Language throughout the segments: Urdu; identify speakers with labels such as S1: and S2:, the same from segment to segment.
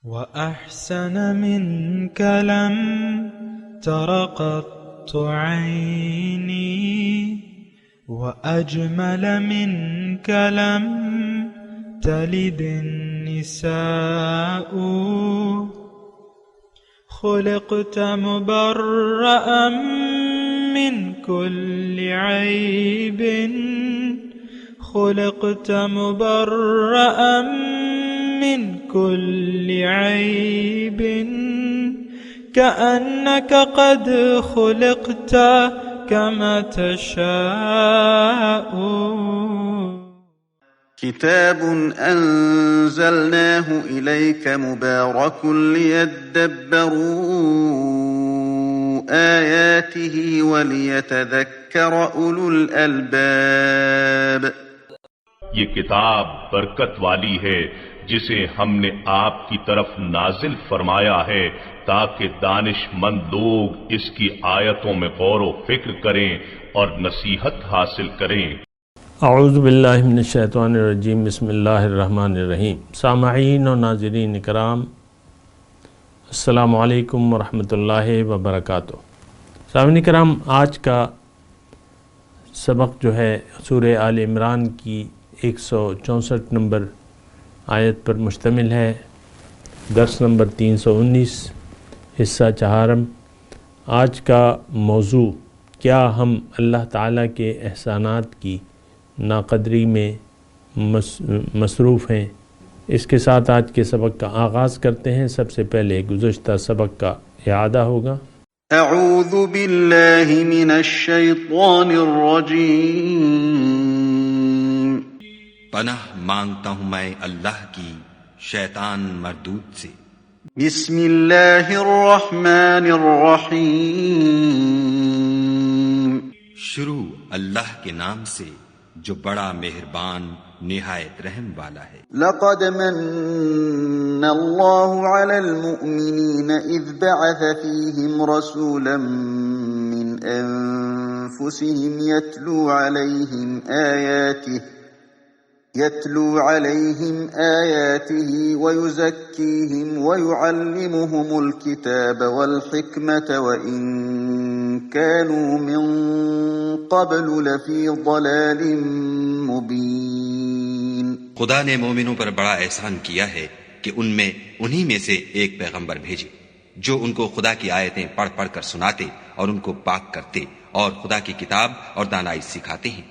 S1: وأحسن منك لم تر قط عيني وأجمل منك لم تلد النساء خلقت مبرأ من كل عيب خلقت مبرأ من كل عيب كأنك قد خلقت كما تشاء
S2: كتاب أنزلناه إليك مبارك ليدبروا آياته وليتذكر أولو الألباب
S3: یہ کتاب برکت والی ہے جسے ہم نے آپ کی طرف نازل فرمایا ہے تاکہ دانش مند لوگ اس کی آیتوں میں غور و فکر کریں اور نصیحت حاصل کریں۔
S4: اعوذ باللہ من الشیطان الرجیم، بسم اللہ الرحمن الرحیم۔ سامعین و ناظرین کرام، السلام علیکم ورحمۃ اللہ وبرکاتہ۔ سامعین کرام، آج کا سبق جو ہے سورہ آل عمران کی 164 نمبر آیت پر مشتمل ہے۔ درس نمبر 319، حصہ چہارم۔ آج کا موضوع، کیا ہم اللہ تعالیٰ کے احسانات کی ناقدری میں مصروف ہیں؟ اس کے ساتھ آج کے سبق کا آغاز کرتے ہیں۔ سب سے پہلے گزشتہ سبق کا اعادہ ہوگا۔
S2: اعوذ باللہ من الشیطان الرجیم،
S5: پناہ مانگتا ہوں میں اللہ کی شیطان مردود سے۔
S2: بسم اللہ الرحمن الرحیم،
S5: شروع اللہ کے نام سے جو بڑا مہربان نہایت رحم والا ہے۔
S2: لقد من اللہ علی المؤمنین اذ بعث فیہم رسولا من انفسہم يتلو عليهم آياته ويزكيهم ويعلمهم الكتاب والحكمة وإن كانوا من قبل لفي ضلال مبين۔
S5: خدا نے مومنوں پر بڑا احسان کیا ہے کہ ان میں انہی میں سے ایک پیغمبر بھیجے جو ان کو خدا کی آیتیں پڑھ پڑھ کر سناتے اور ان کو پاک کرتے اور خدا کی کتاب اور دانائی سکھاتے ہیں،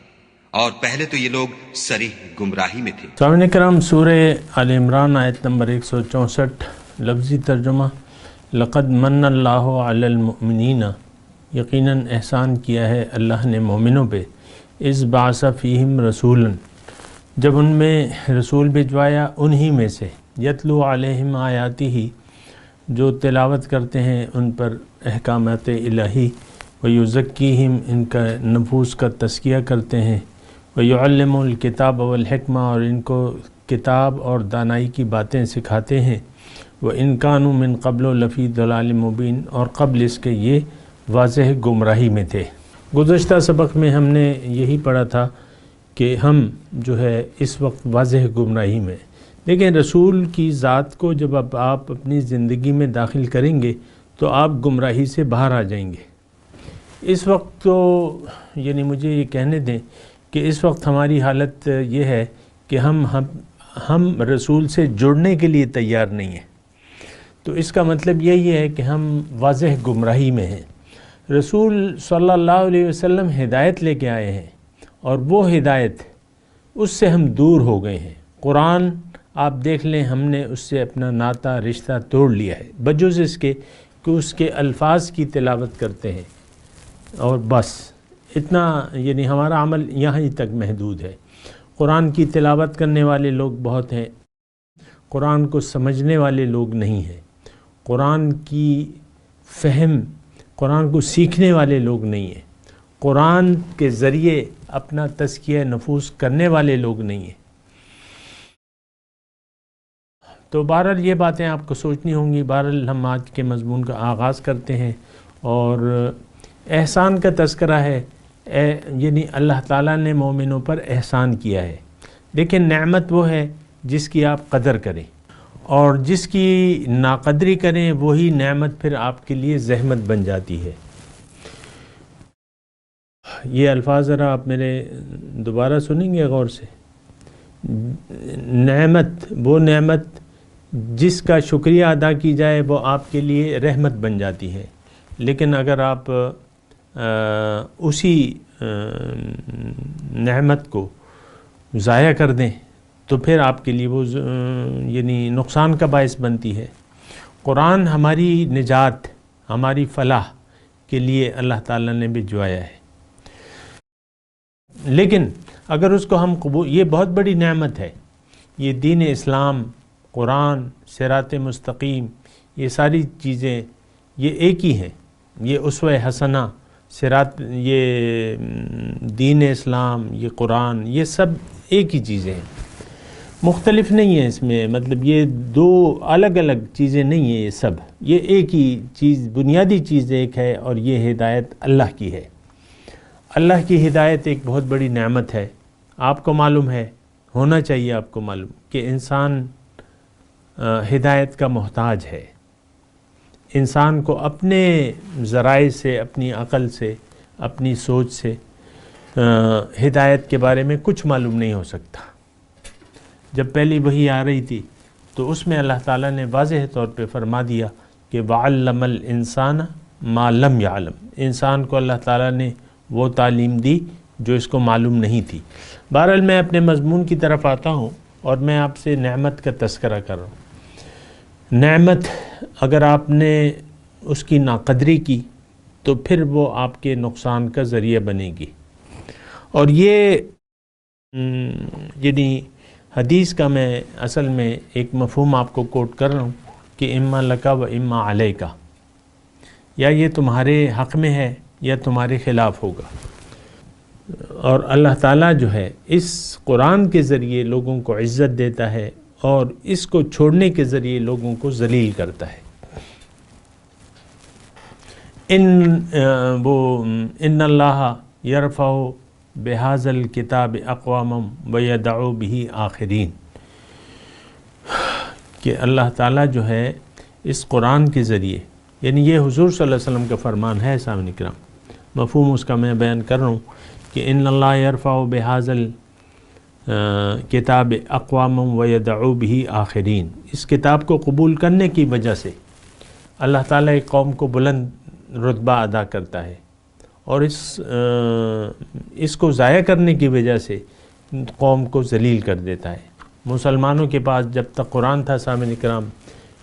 S5: اور پہلے تو یہ لوگ صریح گمراہی میں تھے۔
S4: سامعین کرام، سورہ آل عمران آیت نمبر 164، لفظی ترجمہ: لقد من اللہ علی المؤمنین، یقیناً احسان کیا ہے اللہ نے مومنوں پہ، اذ بعث فیہم رسولا، جب ان میں رسول بھجوایا انہی میں سے، یتلو علیہم آیاتہ، جو تلاوت کرتے ہیں ان پر احکامات الہی، ویزکیہم، ان کا نفوس کا تزکیہ کرتے ہیں، وَيُعَلِّمُ الْكِتَابَ وَالْحِكْمَةَ، اور ان کو کتاب اور دانائی کی باتیں سکھاتے ہیں، وَإِنْ كَانُوا مِنْ قَبْلُ لَفِي ضَلَالٍ مُبِينٍ، اور قبل اس کے یہ واضح گمراہی میں تھے۔ گزشتہ سبق میں ہم نے یہی پڑھا تھا کہ ہم جو ہے اس وقت واضح گمراہی میں، لیکن رسول کی ذات کو جب اب آپ اپنی زندگی میں داخل کریں گے تو آپ گمراہی سے باہر آ جائیں گے۔ اس وقت تو یعنی مجھے یہ کہنے دیں کہ اس وقت ہماری حالت یہ ہے کہ ہم رسول سے جڑنے کے لیے تیار نہیں ہیں، تو اس کا مطلب یہی ہے کہ ہم واضح گمراہی میں ہیں۔ رسول صلی اللہ علیہ وسلم ہدایت لے کے آئے ہیں، اور وہ ہدایت اس سے ہم دور ہو گئے ہیں۔ قرآن آپ دیکھ لیں، ہم نے اس سے اپنا ناطہ رشتہ توڑ لیا ہے، بجز اس کے کہ اس کے الفاظ کی تلاوت کرتے ہیں، اور بس اتنا، یعنی ہمارا عمل یہاں ہی تک محدود ہے۔ قرآن کی تلاوت کرنے والے لوگ بہت ہیں، قرآن کو سمجھنے والے لوگ نہیں ہیں، قرآن کی فہم، قرآن کو سیکھنے والے لوگ نہیں ہیں، قرآن کے ذریعے اپنا تزکیہ نفوس کرنے والے لوگ نہیں ہیں۔ تو بہرحال یہ باتیں آپ کو سوچنی ہوں گی۔ بہرحال ہم آج کے مضمون کا آغاز کرتے ہیں، اور احسان کا تذکرہ ہے، یعنی اللہ تعالیٰ نے مومنوں پر احسان کیا ہے۔ لیکن نعمت وہ ہے جس کی آپ قدر کریں، اور جس کی ناقدری کریں وہی نعمت پھر آپ کے لیے زحمت بن جاتی ہے۔ یہ الفاظ ذرا آپ میرے دوبارہ سنیں گے غور سے۔ نعمت، وہ نعمت جس کا شکریہ ادا کی جائے وہ آپ کے لیے رحمت بن جاتی ہے، لیکن اگر آپ اسی نعمت کو ضائع کر دیں تو پھر آپ کے لیے وہ یعنی نقصان کا باعث بنتی ہے۔ قرآن ہماری نجات، ہماری فلاح کے لیے اللہ تعالیٰ نے بھجوایا ہے، لیکن اگر اس کو ہم یہ بہت بڑی نعمت ہے، یہ دین اسلام، قرآن، صراط مستقیم، یہ ساری چیزیں یہ ایک ہی ہیں، یہ اسوہ حسنہ، یہ دین اسلام، یہ قرآن، یہ سب ایک ہی چیزیں ہیں، مختلف نہیں ہیں اس میں، مطلب یہ دو الگ الگ چیزیں نہیں ہیں، یہ سب یہ ایک ہی چیز، بنیادی چیز ایک ہے، اور یہ ہدایت اللہ کی ہے۔ اللہ کی ہدایت ایک بہت بڑی نعمت ہے۔ آپ کو معلوم ہے، ہونا چاہیے آپ کو معلوم کہ انسان ہدایت کا محتاج ہے۔ انسان کو اپنے ذرائع سے، اپنی عقل سے، اپنی سوچ سے ہدایت کے بارے میں کچھ معلوم نہیں ہو سکتا۔ جب پہلی وحی آ رہی تھی تو اس میں اللہ تعالیٰ نے واضح طور پہ فرما دیا کہ وَعَلَّمَ الْإِنسَانَ مَا لَمْ يَعْلَمْ، انسان کو اللہ تعالیٰ نے وہ تعلیم دی جو اس کو معلوم نہیں تھی۔ بہرحال میں اپنے مضمون کی طرف آتا ہوں اور میں آپ سے نعمت کا تذکرہ کر رہا ہوں۔ نعمت اگر آپ نے اس کی ناقدری کی تو پھر وہ آپ کے نقصان کا ذریعہ بنے گی، اور یہ یعنی حدیث کا میں اصل میں ایک مفہوم آپ کو کوٹ کر رہا ہوں کہ اما لکا و اما علیکا، یا یہ تمہارے حق میں ہے یا تمہارے خلاف ہوگا۔ اور اللہ تعالیٰ جو ہے اس قرآن کے ذریعے لوگوں کو عزت دیتا ہے اور اس کو چھوڑنے کے ذریعے لوگوں کو ذلیل کرتا ہے۔ ان اللہ یرفع بہذا الکتاب اقواما ویدع بہ آخرین، کہ اللہ تعالیٰ جو ہے اس قرآن کے ذریعے، یعنی یہ حضور صلی اللہ علیہ وسلم کا فرمان ہے، سامعین کرام، مفہوم اس کا میں بیان کر رہا ہوں کہ ان اللہ یرفع بہذا کتاب اقوام ویدع بہ آخرین، اس کتاب کو قبول کرنے کی وجہ سے اللہ تعالیٰ ایک قوم کو بلند رتبہ ادا کرتا ہے، اور اس کو ضائع کرنے کی وجہ سے قوم کو ذلیل کر دیتا ہے۔ مسلمانوں کے پاس جب تک قرآن تھا، سامعین کرام،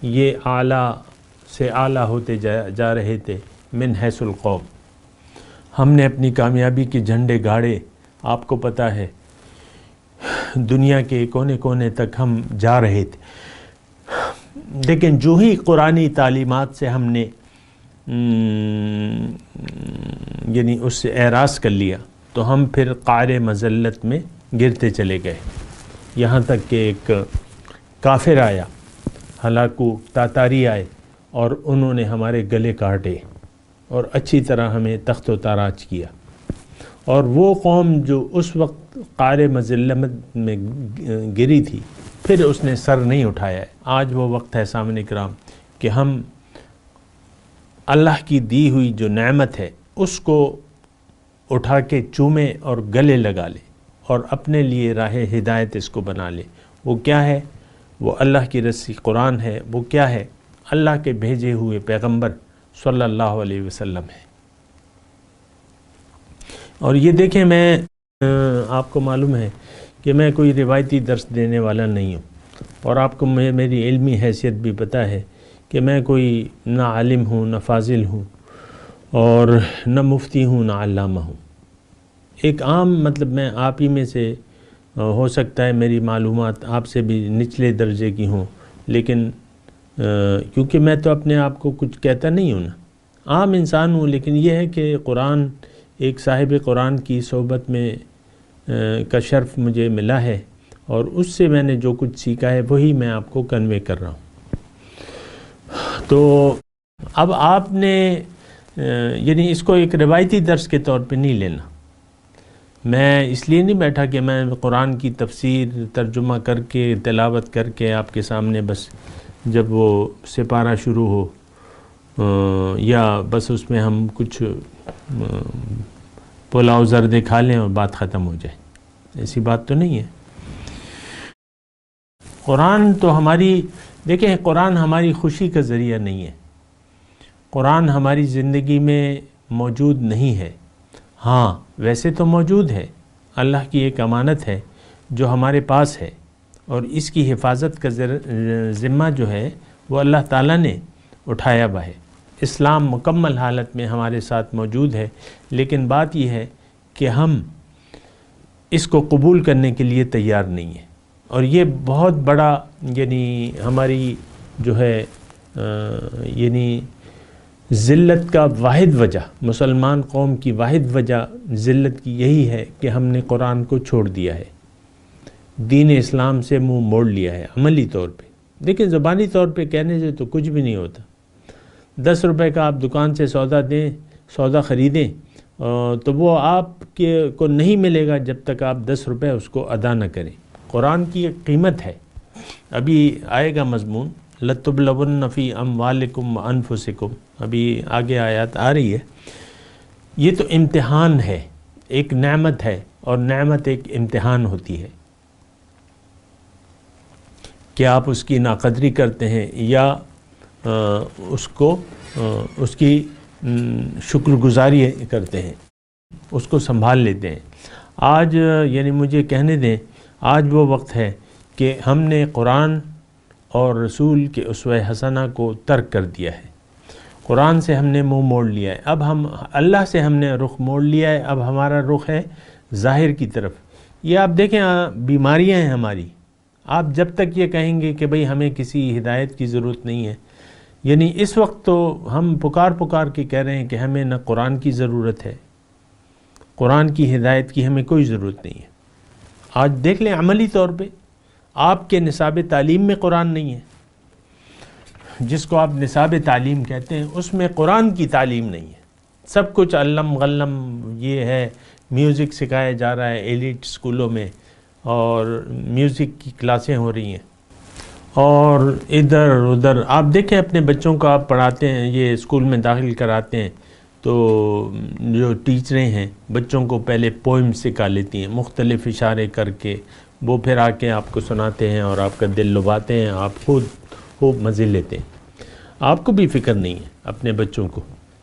S4: یہ اعلیٰ سے اعلیٰ ہوتے جا رہے تھے من حیث القوم۔ ہم نے اپنی کامیابی کے جھنڈے گاڑے، آپ کو پتہ ہے دنیا کے کونے کونے تک ہم جا رہے تھے، لیکن جو ہی قرآنی تعلیمات سے ہم نے یعنی اس سے اعراض کر لیا تو ہم پھر قعر مذلت میں گرتے چلے گئے، یہاں تک کہ ایک کافر آیا، ہلاکو تاتاری آئے، اور انہوں نے ہمارے گلے کاٹے اور اچھی طرح ہمیں تخت و تاراج کیا۔ اور وہ قوم جو اس وقت قعر مذلت میں گری تھی، پھر اس نے سر نہیں اٹھایا ہے۔ آج وہ وقت ہے سامعین کرام کہ ہم اللہ کی دی ہوئی جو نعمت ہے اس کو اٹھا کے چومیں اور گلے لگا لے اور اپنے لیے راہ ہدایت اس کو بنا لے۔ وہ کیا ہے؟ وہ اللہ کی رسی قرآن ہے۔ وہ کیا ہے؟ اللہ کے بھیجے ہوئے پیغمبر صلی اللہ علیہ وسلم ہے۔ اور یہ دیکھیں، میں آپ کو معلوم ہے کہ میں کوئی روایتی درس دینے والا نہیں ہوں، اور آپ کو میری علمی حیثیت بھی پتہ ہے کہ میں کوئی نہ عالم ہوں، نہ فاضل ہوں، اور نہ مفتی ہوں، نہ علامہ ہوں۔ ایک عام مطلب میں آپ ہی میں سے ہو سکتا ہے میری معلومات آپ سے بھی نچلے درجے کی ہوں، لیکن کیونکہ میں تو اپنے آپ کو کچھ کہتا نہیں ہوں، نا عام انسان ہوں، لیکن یہ ہے کہ قرآن، ایک صاحب قرآن کی صحبت میں کا شرف مجھے ملا ہے، اور اس سے میں نے جو کچھ سیکھا ہے وہی میں آپ کو کنوے کر رہا ہوں۔ تو اب آپ نے یعنی اس کو ایک روایتی درس کے طور پہ نہیں لینا، میں اس لیے نہیں بیٹھا کہ میں قرآن کی تفسیر ترجمہ کر کے تلاوت کر کے آپ کے سامنے بس جب وہ سپارہ شروع ہو یا بس اس میں ہم کچھ پلاؤ زردے کھا لیں اور بات ختم ہو جائے، ایسی بات تو نہیں ہے۔ قرآن تو ہماری، دیکھیں قرآن ہماری خوشی کا ذریعہ نہیں ہے، قرآن ہماری زندگی میں موجود نہیں ہے، ہاں ویسے تو موجود ہے، اللہ کی ایک امانت ہے جو ہمارے پاس ہے، اور اس کی حفاظت کا ذمہ جو ہے وہ اللہ تعالیٰ نے اٹھایا ہوا ہے۔ اسلام مکمل حالت میں ہمارے ساتھ موجود ہے، لیکن بات یہ ہے کہ ہم اس کو قبول کرنے کے لیے تیار نہیں ہیں، اور یہ بہت بڑا یعنی ہماری جو ہے یعنی ذلت کا واحد وجہ، مسلمان قوم کی واحد وجہ ذلت کی یہی ہے کہ ہم نے قرآن کو چھوڑ دیا ہے، دین اسلام سے منہ موڑ لیا ہے عملی طور پہ۔ دیکھیں زبانی طور پہ کہنے سے تو کچھ بھی نہیں ہوتا، 10 روپے کا آپ دکان سے سودا خریدیں تو وہ آپ کو نہیں ملے گا جب تک آپ 10 روپے اس کو ادا نہ کریں۔ قرآن کی ایک قیمت ہے، ابھی آئے گا مضمون لَتُبْلَوُنَّ فِي أَمْوَالِكُمْ وَأَنفُسِكُمْ، ابھی آگے آیات آ رہی ہے۔ یہ تو امتحان ہے، ایک نعمت ہے، اور نعمت ایک امتحان ہوتی ہے کہ آپ اس کی ناقدری کرتے ہیں یا اس کی شکر گزاری کرتے ہیں، اس کو سنبھال لیتے ہیں۔ آج یعنی مجھے کہنے دیں، آج وہ وقت ہے کہ ہم نے قرآن اور رسول کے اسوہ حسنہ کو ترک کر دیا ہے، قرآن سے ہم نے منہ موڑ لیا ہے، اب ہم اللہ سے ہم نے رخ موڑ لیا ہے، اب ہمارا رخ ہے ظاہر کی طرف۔ یہ آپ دیکھیں بیماریاں ہیں ہماری، آپ جب تک یہ کہیں گے کہ بھئی ہمیں کسی ہدایت کی ضرورت نہیں ہے، یعنی اس وقت تو ہم پکار کے کہہ رہے ہیں کہ ہمیں نہ قرآن کی ضرورت ہے، قرآن کی ہدایت کی ہمیں کوئی ضرورت نہیں ہے۔ آج دیکھ لیں عملی طور پہ آپ کے نصاب تعلیم میں قرآن نہیں ہے، جس کو آپ نصاب تعلیم کہتے ہیں اس میں قرآن کی تعلیم نہیں ہے، سب کچھ علم غلم یہ ہے، میوزک سکھایا جا رہا ہے ایلیٹ اسکولوں میں، اور میوزک کی کلاسیں ہو رہی ہیں، اور ادھر ادھر آپ دیکھیں اپنے بچوں کو آپ پڑھاتے ہیں، یہ اسکول میں داخل کراتے ہیں تو جو ٹیچریں ہیں بچوں کو پہلے پوئم سکھا لیتی ہیں مختلف اشارے کر کے، وہ پھر آ کے آپ کو سناتے ہیں اور آپ کا دل لباتے ہیں، آپ خود خوب مزے لیتے ہیں۔ آپ کو بھی فکر نہیں ہے اپنے بچوں کو،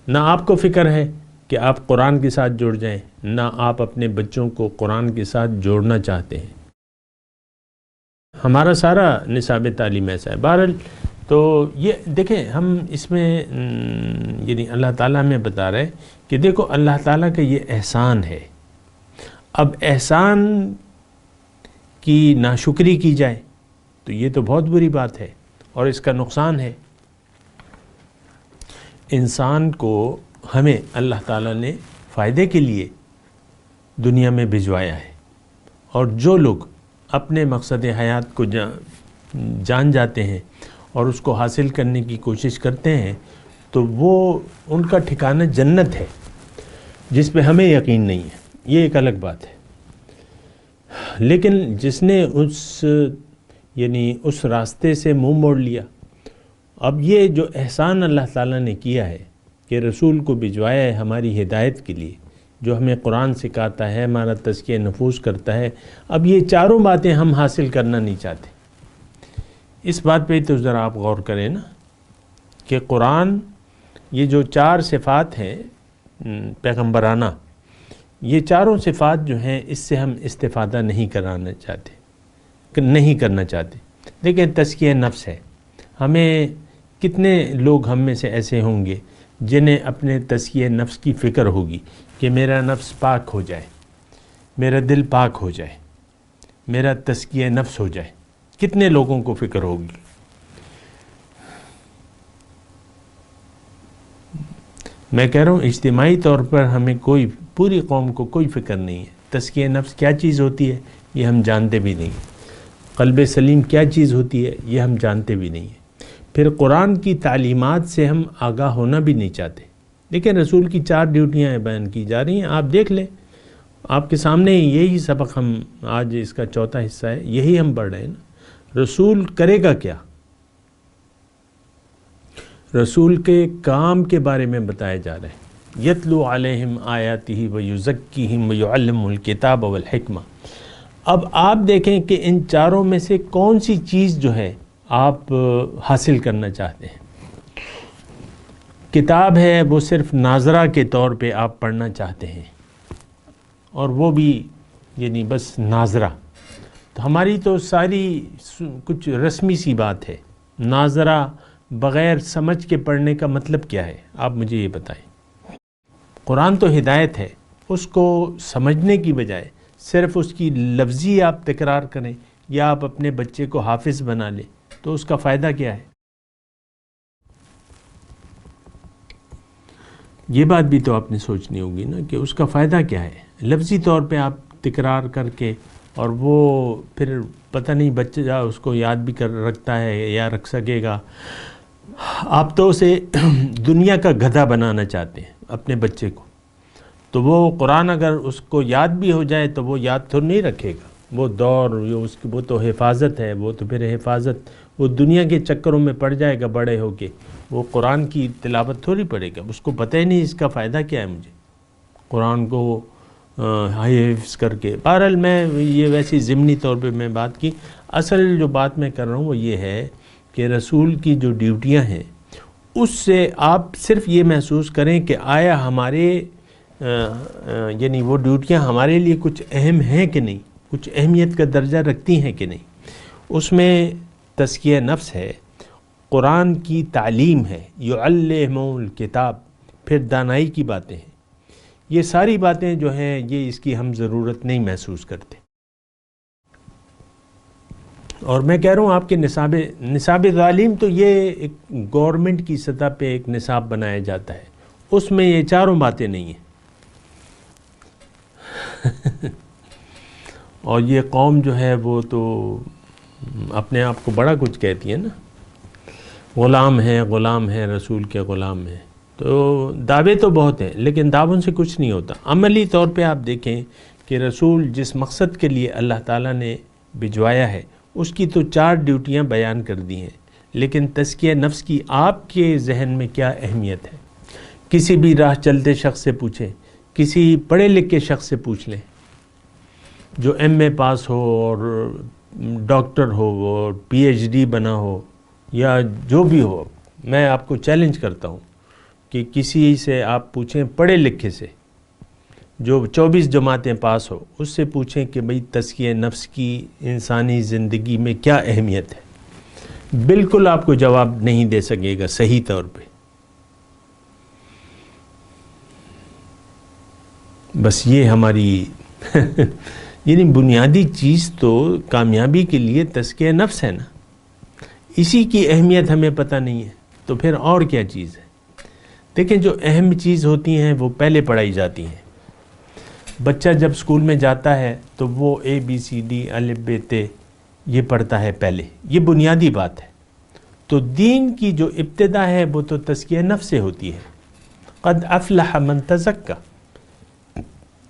S4: نہ آپ کو فکر ہے کہ آپ قرآن کے ساتھ جڑ جائیں، نہ آپ اپنے بچوں کو قرآن کے ساتھ جوڑنا چاہتے ہیں۔ ہمارا سارا نصاب تعلیم ایسا ہے۔ بہرحال تو یہ دیکھیں ہم اس میں یعنی اللہ تعالیٰ میں بتا رہے کہ دیکھو اللہ تعالیٰ کا یہ احسان ہے، اب احسان کی ناشکری کی جائے تو یہ تو بہت بری بات ہے اور اس کا نقصان ہے۔ انسان کو ہمیں اللہ تعالیٰ نے فائدے کے لیے دنیا میں بھجوایا ہے، اور جو لوگ اپنے مقصد حیات کو جان جاتے ہیں اور اس کو حاصل کرنے کی کوشش کرتے ہیں تو وہ ان کا ٹھکانہ جنت ہے، جس پہ ہمیں یقین نہیں ہے، یہ ایک الگ بات ہے۔ لیکن جس نے اس راستے سے منہ موڑ لیا، اب یہ جو احسان اللہ تعالیٰ نے کیا ہے کہ رسول کو بھجوایا ہے ہماری ہدایت کے لیے، جو ہمیں قرآن سکھاتا ہے، ہمارا تزکیہ نفوس کرتا ہے، اب یہ چاروں باتیں ہم حاصل کرنا نہیں چاہتے۔ اس بات پہ تو ذرا آپ غور کریں نا کہ قرآن یہ جو 4 صفات ہیں پیغمبرانہ، یہ چاروں صفات جو ہیں اس سے ہم استفادہ نہیں کرنا چاہتے۔ دیکھیں تزکیہ نفس ہے، ہمیں کتنے لوگ ہم میں سے ایسے ہوں گے جنہیں اپنے تزکیہ نفس کی فکر ہوگی کہ میرا نفس پاک ہو جائے، میرا دل پاک ہو جائے، میرا تزکیہ نفس ہو جائے، کتنے لوگوں کو فکر ہوگی؟ میں کہہ رہا ہوں اجتماعی طور پر ہمیں پوری قوم کو کوئی فکر نہیں ہے۔ تزکیہ نفس کیا چیز ہوتی ہے یہ ہم جانتے بھی نہیں، قلب سلیم کیا چیز ہوتی ہے یہ ہم جانتے بھی نہیں ہیں۔ پھر قرآن کی تعلیمات سے ہم آگاہ ہونا بھی نہیں چاہتے۔ لیکن رسول کی 4 ڈیوٹیاں بیان کی جا رہی ہیں، آپ دیکھ لیں آپ کے سامنے یہی سبق ہم آج اس کا چوتھا حصہ ہے، یہی ہم پڑھ رہے ہیں نا۔ رسول کرے گا کیا؟ رسول کے کام کے بارے میں بتایا جا رہا ہے، یتلو علیہم آیاتہ ویزکیہم ویعلمہم الکتاب والحکمہ۔ اب آپ دیکھیں کہ ان چاروں میں سے کون سی چیز جو ہے آپ حاصل کرنا چاہتے ہیں۔ کتاب ہے وہ صرف ناظرہ کے طور پہ آپ پڑھنا چاہتے ہیں، اور وہ بھی یعنی بس ناظرہ۔ تو ہماری تو ساری کچھ رسمی سی بات ہے، ناظرہ بغیر سمجھ کے پڑھنے کا مطلب کیا ہے؟ آپ مجھے یہ بتائیں۔ قرآن تو ہدایت ہے، اس کو سمجھنے کی بجائے صرف اس کی لفظی آپ تکرار کریں یا آپ اپنے بچے کو حافظ بنا لیں تو اس کا فائدہ کیا ہے؟ یہ بات بھی تو آپ نے سوچنی ہوگی نا کہ اس کا فائدہ کیا ہے۔ لفظی طور پہ آپ تکرار کر کے، اور وہ پھر پتہ نہیں بچہ اس کو یاد بھی رکھتا ہے یا رکھ سکے گا۔ آپ تو اسے دنیا کا گدھا بنانا چاہتے ہیں اپنے بچے کو، تو وہ قرآن اگر اس کو یاد بھی ہو جائے تو وہ یاد تو نہیں رکھے گا، وہ دور وہ تو حفاظت ہے، وہ تو پھر حفاظت وہ دنیا کے چکروں میں پڑ جائے گا بڑے ہو کے، وہ قرآن کی تلاوت تھوڑی پڑے گا، اس کو پتہ ہی نہیں اس کا فائدہ کیا ہے مجھے قرآن کو حفظ کر کے۔ بہرحال میں یہ ویسی ضمنی طور پہ میں بات کی، اصل جو بات میں کر رہا ہوں وہ یہ ہے کہ رسول کی جو ڈیوٹیاں ہیں اس سے آپ صرف یہ محسوس کریں کہ آیا ہمارے یعنی وہ ڈیوٹیاں ہمارے لیے کچھ اہم ہیں کہ نہیں، کچھ اہمیت کا درجہ رکھتی ہیں کہ نہیں۔ اس میں تزکیہ نفس ہے، قرآن کی تعلیم ہے، یعلمہم الکتاب، پھر دانائی کی باتیں ہیں۔ یہ ساری باتیں جو ہیں یہ اس کی ہم ضرورت نہیں محسوس کرتے، اور میں کہہ رہا ہوں آپ کے نصاب تعلیم تو یہ ایک گورنمنٹ کی سطح پہ ایک نصاب بنایا جاتا ہے، اس میں یہ چاروں باتیں نہیں ہیں۔ اور یہ قوم جو ہے وہ تو اپنے آپ کو بڑا کچھ کہتی ہے نا، غلام ہے رسول کے غلام ہیں، تو دعوے تو بہت ہیں لیکن دعووں سے کچھ نہیں ہوتا۔ عملی طور پہ آپ دیکھیں کہ رسول جس مقصد کے لیے اللہ تعالیٰ نے بھجوایا ہے اس کی تو 4 ڈیوٹیاں بیان کر دی ہیں، لیکن تزکیہ نفس کی آپ کے ذہن میں کیا اہمیت ہے؟ کسی بھی راہ چلتے شخص سے پوچھیں، کسی پڑھے لکھے شخص سے پوچھ لیں جو ایم اے پاس ہو اور ڈاکٹر ہو اور پی ایچ ڈی بنا ہو یا جو بھی ہو، میں آپ کو چیلنج کرتا ہوں کہ کسی سے آپ پوچھیں پڑھے لکھے سے جو 24 جماعتیں پاس ہو، اس سے پوچھیں کہ بھئی تزکیہ نفس کی انسانی زندگی میں کیا اہمیت ہے، بالکل آپ کو جواب نہیں دے سکے گا صحیح طور پہ۔ بس یہ ہماری یعنی بنیادی چیز تو کامیابی کے لیے تزکیہ نفس ہے نا، اسی کی اہمیت ہمیں پتہ نہیں ہے تو پھر اور کیا چیز ہے؟ دیکھیں جو اہم چیز ہوتی ہیں وہ پہلے پڑھائی جاتی ہیں۔ بچہ جب اسکول میں جاتا ہے تو وہ ABCD الف ب ت یہ پڑھتا ہے پہلے، یہ بنیادی بات ہے۔ تو دین کی جو ابتدا ہے وہ تو تزکیہ نفس سے ہوتی ہے، قد افلح من تزکا۔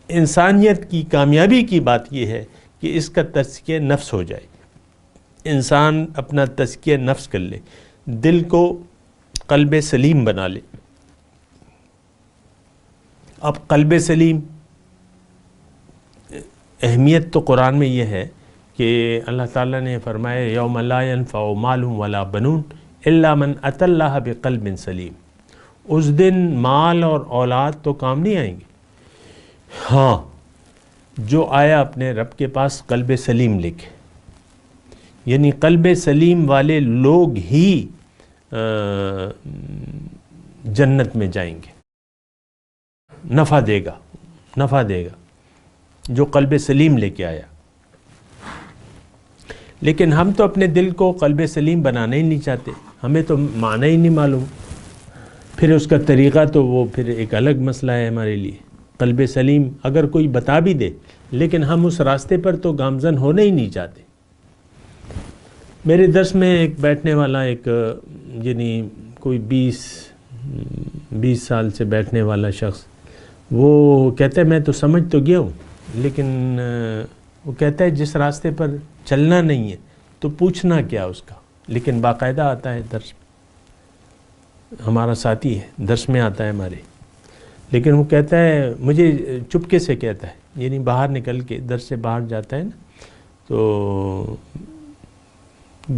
S4: انسانیت کی کامیابی کی بات یہ ہے کہ اس کا تزکیہ نفس ہو جائے، انسان اپنا تزکیہ نفس کر لے، دل کو قلب سلیم بنا لے۔ اب قلب سلیم اہمیت تو قرآن میں یہ ہے کہ اللہ تعالیٰ نے فرمایا یوم لا ينفع مال ولا بنون الا من اتى اللہ بقلب سلیم۔ اس دن مال اور اولاد تو کام نہیں آئیں گے، ہاں جو آیا اپنے رب کے پاس قلب سلیم لے کے، یعنی قلب سلیم والے لوگ ہی جنت میں جائیں گے، نفع دے گا جو قلب سلیم لے کے آیا۔ لیکن ہم تو اپنے دل کو قلب سلیم بنانا ہی نہیں چاہتے، ہمیں تو معنی ہی نہیں معلوم، پھر اس کا طریقہ تو وہ پھر ایک الگ مسئلہ ہے ہمارے لیے۔ قلب سلیم اگر کوئی بتا بھی دے لیکن ہم اس راستے پر تو گامزن ہونا ہی نہیں چاہتے۔ میرے درس میں ایک بیٹھنے والا ایک یعنی کوئی 20 سال سے بیٹھنے والا شخص، وہ کہتے ہیں میں تو سمجھ تو گیا ہوں لیکن وہ کہتا ہے جس راستے پر چلنا نہیں ہے تو پوچھنا کیا اس کا، لیکن باقاعدہ آتا ہے درس، ہمارا ساتھی ہے، درس میں آتا ہے ہمارے، لیکن وہ کہتا ہے مجھے چپکے سے کہتا ہے، یعنی باہر نکل کے درس سے باہر جاتا ہے نا، تو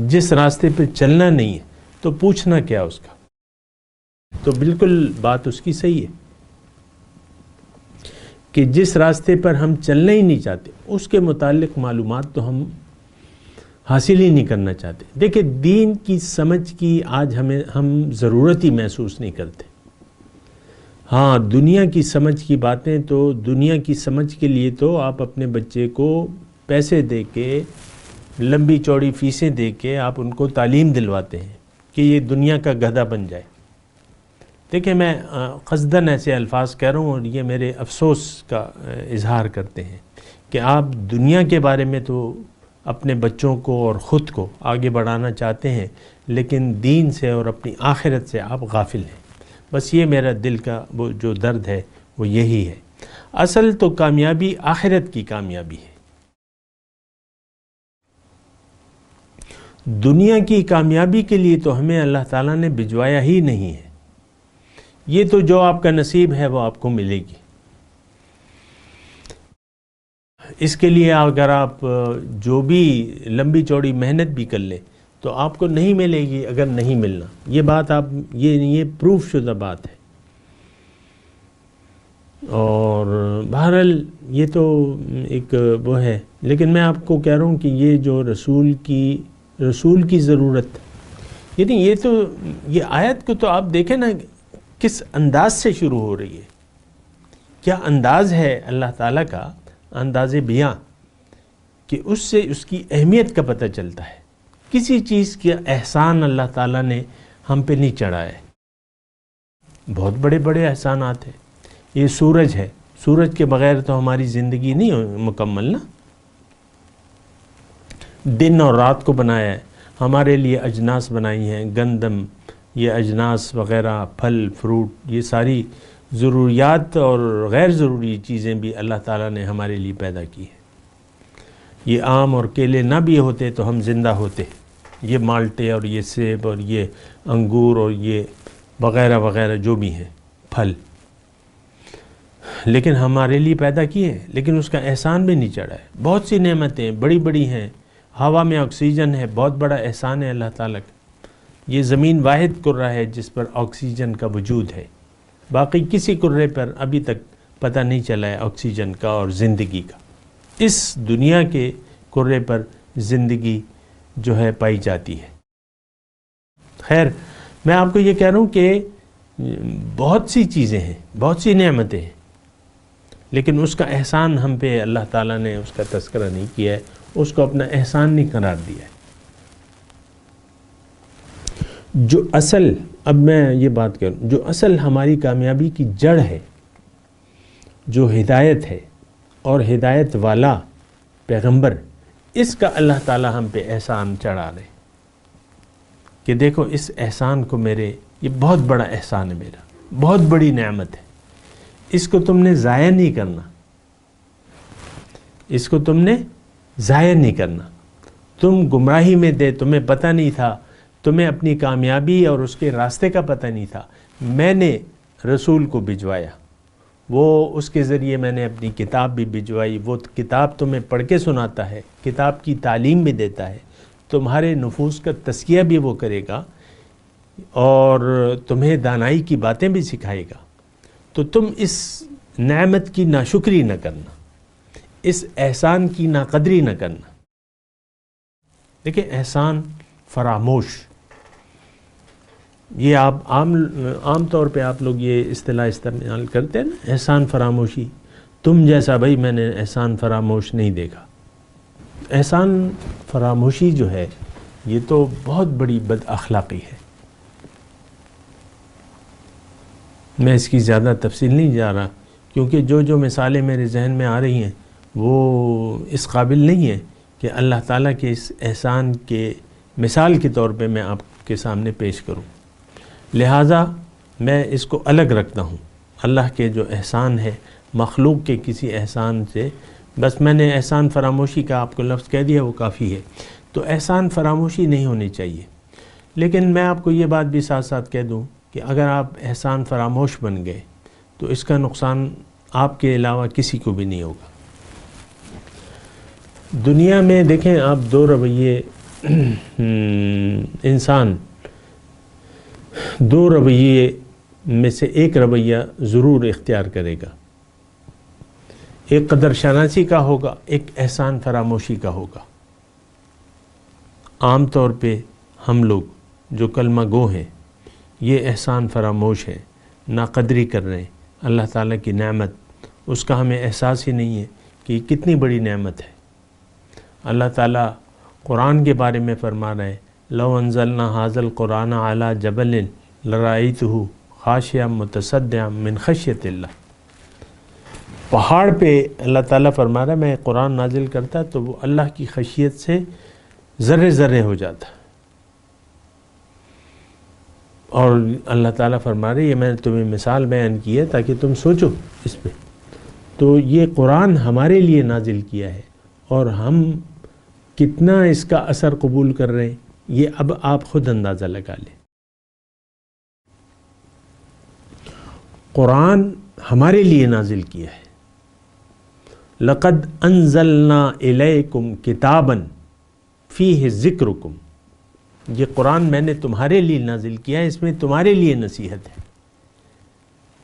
S4: جس راستے پہ چلنا نہیں ہے تو پوچھنا کیا اس کا. تو بالکل بات اس کی صحیح ہے کہ جس راستے پر ہم چلنا ہی نہیں چاہتے اس کے متعلق معلومات تو ہم حاصل ہی نہیں کرنا چاہتے. دیکھیں دین کی سمجھ کی آج ہم ضرورت ہی محسوس نہیں کرتے. ہاں دنیا کی سمجھ کی باتیں، تو دنیا کی سمجھ کے لیے تو آپ اپنے بچے کو پیسے دے کے، لمبی چوڑی فیسیں دے کے آپ ان کو تعلیم دلواتے ہیں کہ یہ دنیا کا گدھا بن جائے. دیکھیں میں قصداً ایسے الفاظ کہہ رہا ہوں اور یہ میرے افسوس کا اظہار کرتے ہیں کہ آپ دنیا کے بارے میں تو اپنے بچوں کو اور خود کو آگے بڑھانا چاہتے ہیں، لیکن دین سے اور اپنی آخرت سے آپ غافل ہیں. بس یہ میرا دل کا وہ جو درد ہے وہ یہی ہے. اصل تو کامیابی آخرت کی کامیابی ہے. دنیا کی کامیابی کے لیے تو ہمیں اللہ تعالیٰ نے بھجوایا ہی نہیں ہے. یہ تو جو آپ کا نصیب ہے وہ آپ کو ملے گی. اس کے لیے اگر آپ جو بھی لمبی چوڑی محنت بھی کر لیں تو آپ کو نہیں ملے گی. اگر نہیں ملنا، یہ بات آپ یہ پروف شدہ بات ہے. اور بہرحال یہ تو ایک وہ ہے، لیکن میں آپ کو کہہ رہا ہوں کہ یہ جو رسول کی ضرورت، یعنی یہ آیت کو تو آپ دیکھیں نا کس انداز سے شروع ہو رہی ہے. کیا انداز ہے اللہ تعالیٰ کا، انداز بیاں، کہ اس سے اس کی اہمیت کا پتہ چلتا ہے. کسی چیز کا احسان اللہ تعالیٰ نے ہم پہ نہیں چڑھایا ہے. بہت بڑے بڑے احسانات ہیں. یہ سورج ہے، سورج کے بغیر تو ہماری زندگی نہیں مکمل نا. دن اور رات کو بنایا ہے، ہمارے لیے اجناس بنائی ہیں، گندم، یہ اجناس وغیرہ، پھل فروٹ، یہ ساری ضروریات اور غیر ضروری چیزیں بھی اللہ تعالیٰ نے ہمارے لیے پیدا کی ہیں. یہ آم اور کیلے نہ بھی ہوتے تو ہم زندہ ہوتے. یہ مالٹے اور یہ سیب اور یہ انگور اور یہ وغیرہ وغیرہ جو بھی ہیں پھل، لیکن ہمارے لیے پیدا کیے ہیں، لیکن اس کا احسان بھی نہیں چڑھا ہے. بہت سی نعمتیں بڑی بڑی ہیں. ہوا میں آکسیجن ہے، بہت بڑا احسان ہے اللہ تعالیٰ کا. یہ زمین واحد کرہ ہے جس پر آکسیجن کا وجود ہے. باقی کسی کرے پر ابھی تک پتہ نہیں چلا ہے آکسیجن کا اور زندگی کا. اس دنیا کے کرے پر زندگی جو ہے پائی جاتی ہے. خیر میں آپ کو یہ کہہ رہا ہوں کہ بہت سی چیزیں ہیں، بہت سی نعمتیں ہیں، لیکن اس کا احسان ہم پہ اللہ تعالیٰ نے اس کا تذکرہ نہیں کیا ہے، اس کو اپنا احسان نہیں قرار دیا ہے. جو اصل، اب میں یہ بات کروں، جو اصل ہماری کامیابی کی جڑ ہے، جو ہدایت ہے اور ہدایت والا پیغمبر، اس کا اللہ تعالیٰ ہم پہ احسان چڑھا رہے کہ دیکھو اس احسان کو، یہ بہت بڑا احسان ہے میرا، بہت بڑی نعمت ہے، اس کو تم نے ضائع نہیں کرنا، اس کو تم نے ضائع نہیں کرنا. تم گمراہی میں تمہیں پتہ نہیں تھا، تمہیں اپنی کامیابی اور اس کے راستے کا پتہ نہیں تھا. میں نے رسول کو بھجوایا، وہ اس کے ذریعے میں نے اپنی کتاب بھی بھجوائی. وہ کتاب تمہیں پڑھ کے سناتا ہے، کتاب کی تعلیم بھی دیتا ہے، تمہارے نفوس کا تزکیہ بھی وہ کرے گا اور تمہیں دانائی کی باتیں بھی سکھائے گا. تو تم اس نعمت کی ناشکری نہ کرنا، اس احسان کی ناقدری نہ کرنا. دیکھیں احسان فراموش، یہ آپ عام طور پہ آپ لوگ یہ اصطلاح استعمال کرتے ہیں نا، احسان فراموشی. تم جیسا بھائی میں نے احسان فراموش نہیں دیکھا. احسان فراموشی جو ہے یہ تو بہت بڑی بد اخلاقی ہے. میں اس کی زیادہ تفصیل نہیں جا رہا کیونکہ جو مثالیں میرے ذہن میں آ رہی ہیں وہ اس قابل نہیں ہے کہ اللہ تعالیٰ کے اس احسان کے مثال کے طور پہ میں آپ کے سامنے پیش کروں. لہٰذا میں اس کو الگ رکھتا ہوں. اللہ کے جو احسان ہے مخلوق کے کسی احسان سے بس میں نے احسان فراموشی کا آپ کو لفظ کہہ دیا، وہ کافی ہے۔ تو احسان فراموشی نہیں ہونی چاہیے، لیکن میں آپ کو یہ بات بھی ساتھ ساتھ کہہ دوں کہ اگر آپ احسان فراموش بن گئے تو اس کا نقصان آپ کے علاوہ کسی کو بھی نہیں ہوگا۔ دنیا میں دیکھیں آپ دو رویے، انسان دو رویے میں سے ایک رویہ ضرور اختیار کرے گا، ایک قدر شناسی کا ہوگا، ایک احسان فراموشی کا ہوگا۔ عام طور پہ ہم لوگ جو کلمہ گو ہیں یہ احسان فراموش ہیں، ناقدری کر رہے ہیں اللہ تعالیٰ کی نعمت، اس کا ہمیں احساس ہی نہیں ہے کہ یہ کتنی بڑی نعمت ہے۔ اللہ تعالیٰ قرآن کے بارے میں فرما رہے ہیں لو انزلنا ھذا القرآن علی جبل لرأیتہ خاشعا متصدعا من خشیۃ اللہ۔ پہاڑ پہ اللہ تعالیٰ فرما رہا ہے میں قرآن نازل کرتا تو وہ اللہ کی خشیت سے ذرے ذرے ہو جاتا، اور اللہ تعالیٰ فرما رہے یہ میں نے تمہیں مثال بیان کی ہے تاکہ تم سوچو اس پہ۔ تو یہ قرآن ہمارے لیے نازل کیا ہے، اور ہم کتنا اس کا اثر قبول کر رہے ہیں یہ اب آپ خود اندازہ لگا لیں۔ قرآن ہمارے لیے نازل کیا ہے۔ لقد انزلنا الیکم کتابا فیہ ذکرکم، یہ قرآن میں نے تمہارے لیے نازل کیا ہے، اس میں تمہارے لیے نصیحت ہے۔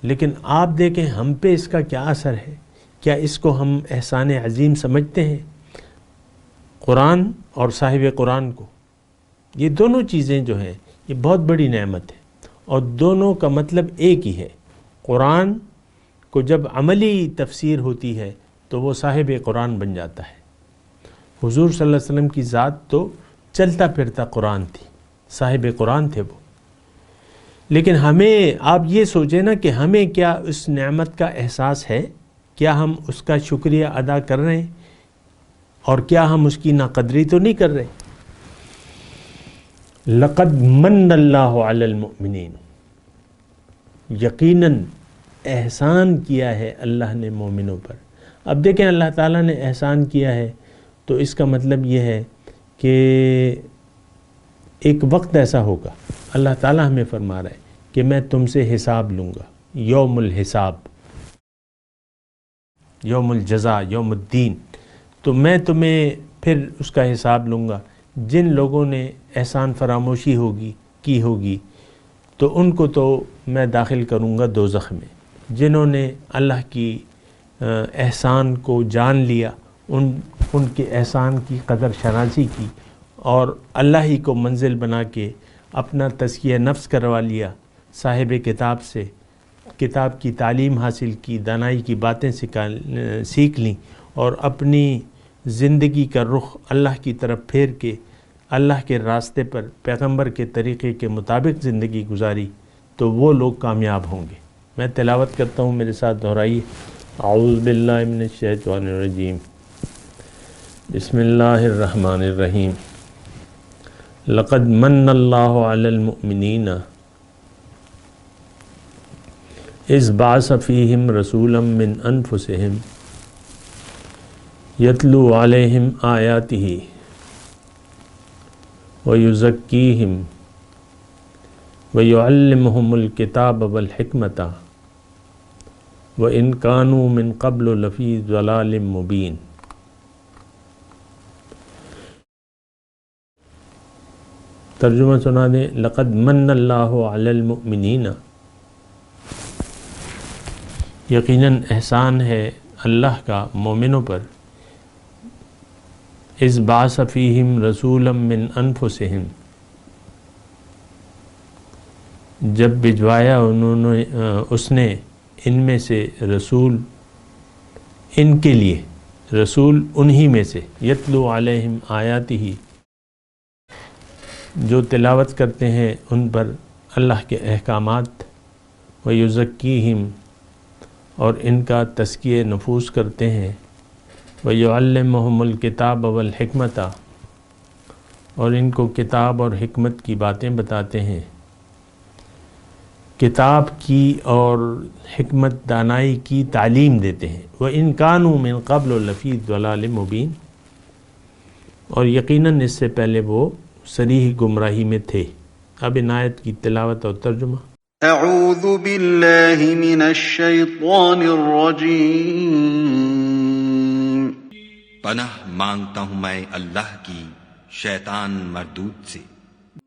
S4: لیکن آپ دیکھیں ہم پہ اس کا کیا اثر ہے، کیا اس کو ہم احسان عظیم سمجھتے ہیں؟ قرآن اور صاحب قرآن کو، یہ دونوں چیزیں جو ہیں یہ بہت بڑی نعمت ہے، اور دونوں کا مطلب ایک ہی ہے۔ قرآن کو جب عملی تفسیر ہوتی ہے تو وہ صاحب قرآن بن جاتا ہے۔ حضور صلی اللہ علیہ وسلم کی ذات تو چلتا پھرتا قرآن تھی، صاحب قرآن تھے وہ۔ لیکن ہمیں آپ یہ سوچیں نا کہ ہمیں کیا اس نعمت کا احساس ہے، کیا ہم اس کا شکریہ ادا کر رہے ہیں، اور کیا ہم اس کی ناقدری تو نہیں کر رہے؟ لقد من اللہ علی المؤمنین، یقیناً احسان کیا ہے اللہ نے مومنوں پر۔ اب دیکھیں اللہ تعالیٰ نے احسان کیا ہے تو اس کا مطلب یہ ہے کہ ایک وقت ایسا ہوگا، اللہ تعالیٰ ہمیں فرما رہا ہے کہ میں تم سے حساب لوں گا، یوم الحساب، یوم الجزا، یوم الدین۔ تو میں تمہیں پھر اس کا حساب لوں گا۔ جن لوگوں نے احسان فراموشی کی ہوگی تو ان کو تو میں داخل کروں گا دوزخ میں۔ جنہوں نے اللہ کی احسان کو جان لیا، ان کے احسان کی قدر شناسی کی، اور اللہ ہی کو منزل بنا کے اپنا تزکیہ نفس کروا لیا، صاحب کتاب سے کتاب کی تعلیم حاصل کی، دانائی کی باتیں سیکھ لیں، اور اپنی زندگی کا رخ اللہ کی طرف پھیر کے اللہ کے راستے پر پیغمبر کے طریقے کے مطابق زندگی گزاری، تو وہ لوگ کامیاب ہوں گے۔ میں تلاوت کرتا ہوں، میرے ساتھ دہرائیے۔ اعوذ باللہ من الشیطان الرجیم، بسم اللہ الرحمن الرحیم۔ لقد من اللہ علی المؤمنین اذ بعث فیہم رسولا من انفسہم یتلو علیہم آیاتہ ویزکیہم ویعلمہم الکتاب والحکمۃ وإن كانوا من قبل لفی ضلال مبین۔ ترجمہ سنا دیں۔ لقد من اللہ علی المؤمنین، یقیناً احسان ہے اللہ کا مومنوں پر، اذ بعث فیہم رسولا من انفسہم، جب بھجوایا اس نے ان میں سے رسول، ان کے لیے رسول انہی میں سے، یتلو علیہم آیاتہ، جو تلاوت کرتے ہیں ان پر اللہ کے احکامات، ویزکیہم، اور ان کا تزکیہ نفوس کرتے ہیں، ویعلمہم الکتاب والحکمۃ، اور ان کو کتاب اور حکمت کی باتیں بتاتے ہیں۔ کتاب کی اور حکمت دانائی کی تعلیم دیتے ہیں. وَإِن كَانُوا مِن قَبْلُ لَفِي ضَلَالٍ مُبِينٍ، اور یقیناً اس سے پہلے وہ صریح گمراہی میں تھے. اب ان آیت کی تلاوت اور ترجمہ.
S2: اعوذ باللہ من الشیطان الرجیم.
S5: پناہ مانگتا ہوں میں اللہ کی شیطان مردود سے.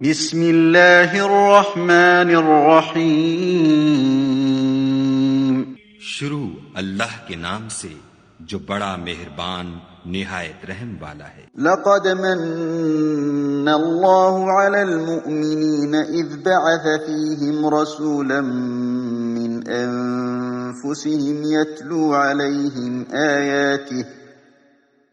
S2: بسم اللہ الرحمن الرحیم.
S5: شروع اللہ کے نام سے جو بڑا مہربان نہایت رحم والا ہے.
S2: لقد من اللہ علی المؤمنین اذ بعث فیہم رسولا من انفسہم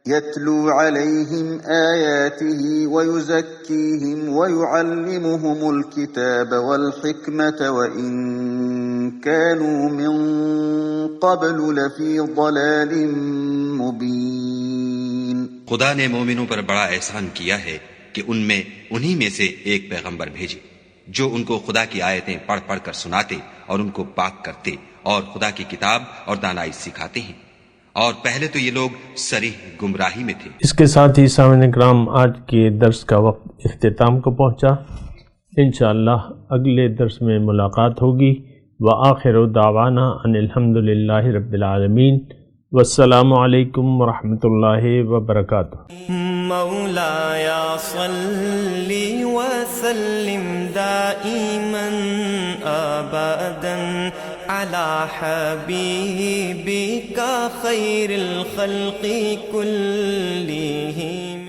S2: يتلو عليهم آياته ويزكيهم ويعلمهم الكتاب والحكمة وإن كانوا من قبل لفي ضلال مبين.
S5: خدا نے مومنوں پر بڑا احسان کیا ہے کہ ان میں سے ایک پیغمبر بھیجے جو ان کو خدا کی آیتیں پڑھ پڑھ کر سناتے اور ان کو پاک کرتے اور خدا کی کتاب اور دانائی سکھاتے ہیں، اور پہلے تو یہ لوگ صریح گمراہی میں تھے.
S4: اس کے ساتھ ہی سامعین کرام آج کے درس کا وقت اختتام کو پہنچا. انشاءاللہ اگلے درس میں ملاقات ہوگی. وآخر دعوانا ان الحمدللہ رب العالمین. والسلام علیکم ورحمۃ اللہ وبرکاتہ.
S1: مولایا صلی وسلم دائما ابدا على حبيبك خير الخلق كلهم.